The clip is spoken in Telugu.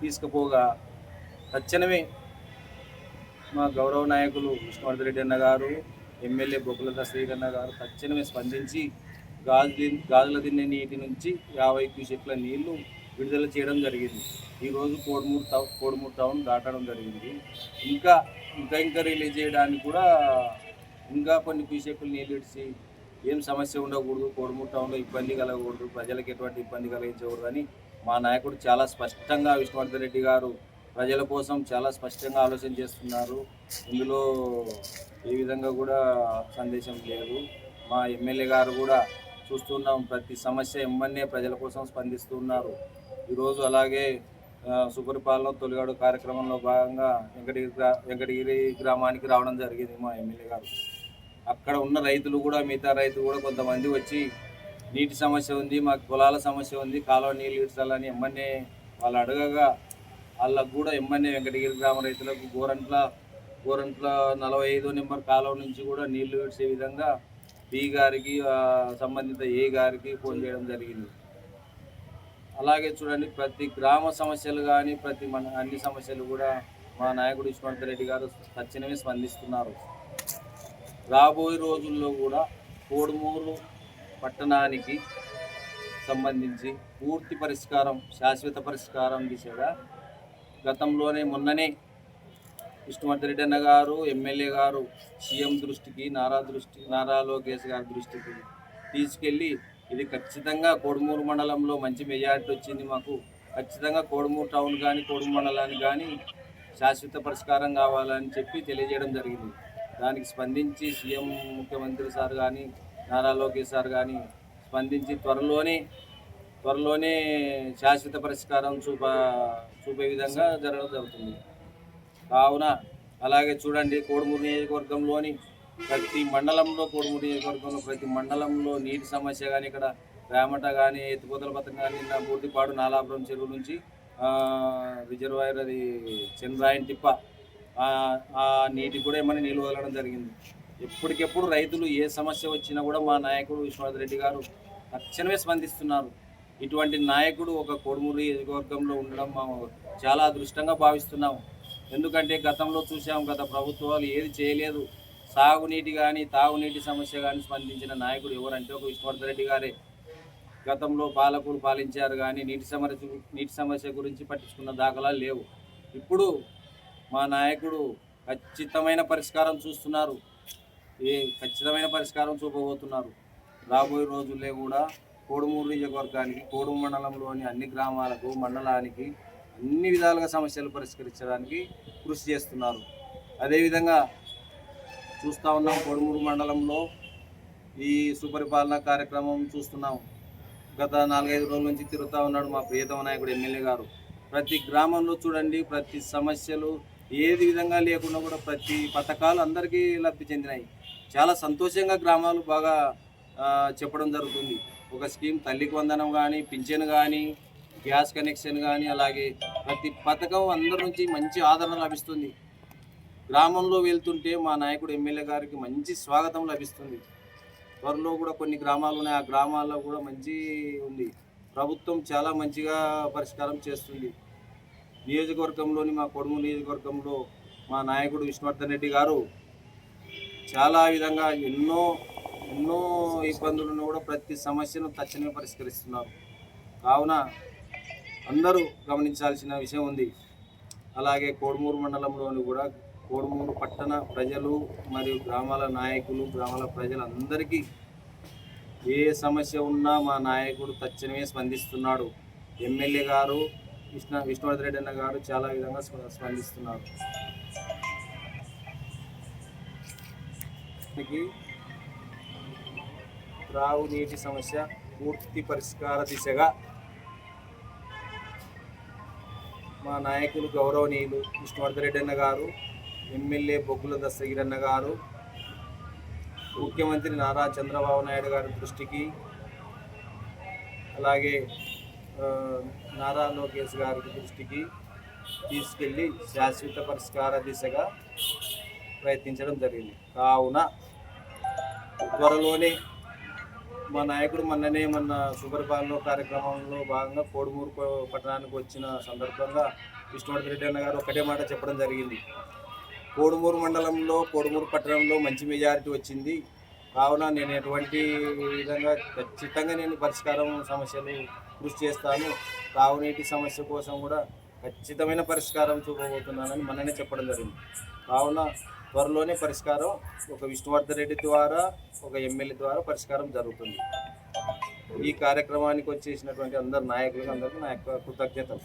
తీసుకుపోగా తక్షణమే మా గౌరవ నాయకులు విష్ణువర్ధన్ రెడ్డి అన్న గారు, ఎమ్మెల్యే బొగ్గుల దస్తగిరి అన్న గారు తక్షణమే స్పందించి గాజుల దిన్నె నీటి నుంచి 50 క్యూసెక్ల నీళ్లు విడుదల చేయడం జరిగింది. ఈరోజు కోడుమూరు టౌన్ దాటడం జరిగింది. ఇంకా ఇంకా ఇంకా రిలీజ్ చేయడానికి కూడా ఇంకా కొన్ని క్యూసెక్లు నీళ్ళు ఇడిచి ఏం సమస్య ఉండకూడదు, కోడుమూరు టౌన్లో ఇబ్బంది కలగకూడదు, ప్రజలకు ఎటువంటి ఇబ్బంది కలిగించకూడదు అని మా నాయకుడు చాలా స్పష్టంగా విష్ణువర్ధన్ రెడ్డి గారు ప్రజల కోసం చాలా స్పష్టంగా ఆలోచన చేస్తున్నారు. ఇందులో ఏ విధంగా కూడా సందేశం లేదు. మా ఎమ్మెల్యే గారు కూడా చూస్తున్నాం, ప్రతి సమస్య ఎమ్మెల్యే ప్రజల కోసం స్పందిస్తున్నారు. ఈరోజు అలాగే సుపరిపాలన తొలిగాడు కార్యక్రమంలో భాగంగా వెంకటగిరి గ్రామానికి రావడం జరిగింది మా ఎమ్మెల్యే గారు. అక్కడ ఉన్న రైతులు కూడా, మిగతా రైతులు కూడా కొంతమంది వచ్చి నీటి సమస్య ఉంది, మాకు పొలాల సమస్య ఉంది, కాలువ నీళ్ళు ఇడ్చాలని ఎమ్మెల్యే వాళ్ళు అడగగా వాళ్ళకు కూడా ఎమ్మెల్యే వెంకటగిరి గ్రామ రైతులకు గోరంట్ల 45 నెంబర్ కాలువ నుంచి కూడా నీళ్లు విడిచే విధంగా పి గారికి సంబంధిత ఏ గారికి ఫోన్ చేయడం జరిగింది. అలాగే చూడండి, ప్రతి గ్రామ సమస్యలు కానీ అన్ని సమస్యలు కూడా మా నాయకుడు విష్ణువర్ధన్ రెడ్డి గారు తక్షణమే స్పందిస్తున్నారు. రాబోయే రోజుల్లో కూడా కోడుమూరు పట్టణానికి సంబంధించి పూర్తి పరిష్కారం, శాశ్వత పరిష్కారం దిశగా గతంలోనే మొన్ననే విష్ణువర్ధన్ రెడ్డి అన్న గారు, ఎమ్మెల్యే గారు సీఎం దృష్టికి, నారా లోకేష్ గారి దృష్టికి తీసుకెళ్ళి ఇది ఖచ్చితంగా కోడుమూరు మండలంలో మంచి మెజారిటీ వచ్చింది, మాకు ఖచ్చితంగా కోడుమూరు టౌన్ కానీ కోడుమూరు మండలానికి కానీ శాశ్వత పరిష్కారం కావాలని చెప్పి తెలియజేయడం జరిగింది. దానికి స్పందించి సీఎం ముఖ్యమంత్రి సార్ కానీ, నారా లోకేష్ సార్ కానీ స్పందించి త్వరలోనే శాశ్వత పరిష్కారం చూపే విధంగా జరగడం జరుగుతుంది. కావున అలాగే చూడండి, కోడుమూరు నియోజకవర్గంలోని కోడుమూరు నియోజకవర్గంలో ప్రతి మండలంలో నీటి సమస్య కానీ, ఇక్కడ వేమట కానీ, ఎత్తిపోతల పథకం కానీ, బూర్తిపాడు నాలాపురం చెరువు నుంచి రిజర్వాయర్ అది చంద్రాయన్ తిప్ప ఆ నీటి కూడా ఏమైనా నీళ్ళు వదలడం జరిగింది. ఎప్పటికెప్పుడు రైతులు ఏ సమస్య వచ్చినా కూడా మా నాయకుడు విష్ణువర్ధన్ రెడ్డి గారు తక్షణమే స్పందిస్తున్నారు. ఇటువంటి నాయకుడు ఒక కోడుమూరు నియోజకవర్గంలో ఉండడం మేము చాలా అదృష్టంగా భావిస్తున్నాము. ఎందుకంటే గతంలో చూసాం, గత ప్రభుత్వాలు ఏది చేయలేదు. సాగునీటి కానీ తాగునీటి సమస్య కానీ స్పందించిన నాయకుడు ఎవరంటే ఒక విష్ణువర్ధన్ రెడ్డి గారే. గతంలో పాలకులు పాలించారు కానీ నీటి సమస్య గురించి పట్టించుకున్న దాఖలాలు లేవు. ఇప్పుడు మా నాయకుడు ఖచ్చితమైన పరిష్కారం చూపబోతున్నారు. రాబోయే రోజుల్లో కూడా కోడుమూరు నియోజకవర్గానికి, కోడుమూరు మండలంలోని అన్ని గ్రామాలకు, మండలానికి అన్ని విధాలుగా సమస్యలు పరిష్కరించడానికి కృషి చేస్తున్నారు. అదేవిధంగా చూస్తూ ఉన్నాం, కోడుమూరు మండలంలో ఈ సుపరిపాలన కార్యక్రమం చూస్తున్నాం. గత 4-5 రోజుల నుంచి తిరుగుతూ ఉన్నాడు మా ప్రియతమ నాయకుడు ఎమ్మెల్యే గారు. ప్రతి గ్రామంలో చూడండి, ప్రతి సమస్యలు ఏది విధంగా లేకుండా కూడా ప్రతి పథకాలు అందరికీ లబ్ధి చెందినాయి. చాలా సంతోషంగా గ్రామాలు బాగా చెప్పడం జరుగుతుంది. ఒక స్కీమ్ తల్లికి వందనం కానీ, పింఛన్ కానీ, గ్యాస్ కనెక్షన్ కానీ, అలాగే ప్రతి పథకం అందరి నుంచి మంచి ఆదరణ లభిస్తుంది. గ్రామంలో వెళ్తుంటే మా నాయకుడు ఎమ్మెల్యే గారికి మంచి స్వాగతం లభిస్తుంది. త్వరలో కూడా కొన్ని గ్రామాలు ఉన్నాయి, ఆ గ్రామాల్లో కూడా మంచి ఉంది. ప్రభుత్వం చాలా మంచిగా పరిష్కారం చేస్తుంది. నియోజకవర్గంలోని మా కోడుమూరు నియోజకవర్గంలో మా నాయకుడు విష్ణువర్ధన్ రెడ్డి గారు చాలా విధంగా ఎన్నో ఇబ్బందులను కూడా ప్రతి సమస్యను తక్షణమే పరిష్కరిస్తున్నారు. కావున అందరూ గమనించాల్సిన విషయం ఉంది. అలాగే కోడుమూరు మండలంలోని కూడా కోడుమూరు పట్టణ ప్రజలు మరియు గ్రామాల నాయకులు, గ్రామాల ప్రజలందరికీ ఏ సమస్య ఉన్నా మా నాయకుడు తక్షణమే స్పందిస్తున్నాడు. ఎమ్మెల్యే గారు విష్ణువర్ధన్ రెడ్డి అన్న గారు చాలా విధంగా స్పందిస్తున్నారు. త్రాగునీటి సమస్య పూర్తి పరిష్కార దిశగా మా నాయకులు గౌరవనీయులు విష్ణువర్ధన్ రెడ్డి అన్న గారు, ఎమ్మెల్యే బొగ్గుల దస్తగిరి అన్న గారు, ముఖ్యమంత్రి నారా చంద్రబాబు నాయుడు గారి దృష్టికి, అలాగే నారా లోకేష్ గారి దృష్టికి తీసుకెళ్ళి శాశ్వత పరిష్కార దిశగా ప్రయత్నించడం జరిగింది. కావున త్వరలోనే మా నాయకుడు మొన్న సుపరిపాలన కార్యక్రమంలో భాగంగా కోడుమూరు పట్టణానికి వచ్చిన సందర్భంగా విష్ణువర్ధన్ రెడ్డి అన్న గారు ఒకటే మాట చెప్పడం జరిగింది. కోడుమూరు మండలంలో కోడుమూరు పట్టణంలో మంచి మెజారిటీ వచ్చింది, కావున నేను ఎటువంటి విధంగా ఖచ్చితంగా నేను పరిష్కారం సమస్యలు కృషి చేస్తాను, తాగునీటి సమస్య కోసం కూడా ఖచ్చితమైన పరిష్కారం చూపబోతున్నానని మొన్ననే చెప్పడం జరిగింది. కావున త్వరలోనే పరిష్కారం ఒక విష్ణువర్ధన్ రెడ్డి ద్వారా ఒక ఎమ్మెల్యే ద్వారా పరిష్కారం జరుగుతుంది. ఈ కార్యక్రమానికి వచ్చేసినటువంటి అందరు నాయకులకు అందరికీ నా యొక్క కృతజ్ఞతలు.